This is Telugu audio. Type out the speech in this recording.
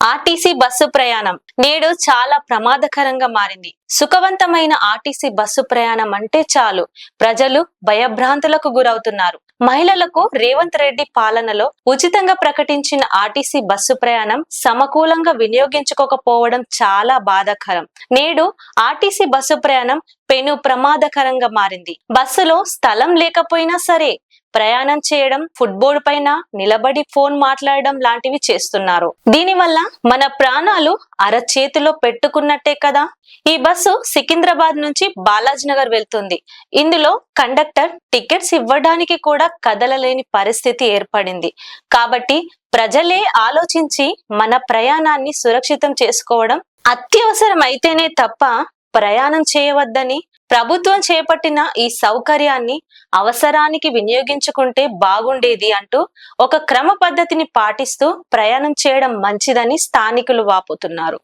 ఆర్టీసీ బస్సు ప్రయాణం నేడు చాలా ప్రమాదకరంగా మారింది. సుఖవంతమైన ఆర్టీసీ బస్సు ప్రయాణం అంటే చాలు ప్రజలు భయభ్రాంతులకు గురవుతున్నారు. మహిళలకు రేవంత్ రెడ్డి పాలనలో ఉచితంగా ప్రకటించిన ఆర్టీసీ బస్సు ప్రయాణం సమకూలంగా వినియోగించుకోకపోవడం చాలా బాధాకరం. నేడు ఆర్టీసీ బస్సు ప్రయాణం పెను ప్రమాదకరంగా మారింది. బస్సులో స్థలం లేకపోయినా సరే ప్రయాణం చేయడం, ఫుట్బోర్డ్ పైన నిలబడి ఫోన్ మాట్లాడడం లాంటివి చేస్తున్నారు. దీనివల్ల మన ప్రాణాలు అరచేతిలో పెట్టుకున్నట్టే కదా. ఈ బస్సు సికింద్రాబాద్ నుంచి బాలాజీ నగర్ వెళ్తుంది. ఇందులో కండక్టర్ టికెట్స్ ఇవ్వడానికి కూడా కదలలేని పరిస్థితి ఏర్పడింది. కాబట్టి ప్రజలే ఆలోచించి మన ప్రయాణాన్ని సురక్షితం చేసుకోవడం, అత్యవసరం అయితేనే తప్ప ప్రయాణం చేయవద్దని, ప్రభుత్వం చేపట్టిన ఈ సౌకర్యాన్ని అవసరానికి వినియోగించుకుంటే బాగుండేది అంటూ ఒక క్రమ పద్ధతిని పాటిస్తూ ప్రయాణం చేయడం మంచిదని స్థానికులు వాపోతున్నారు.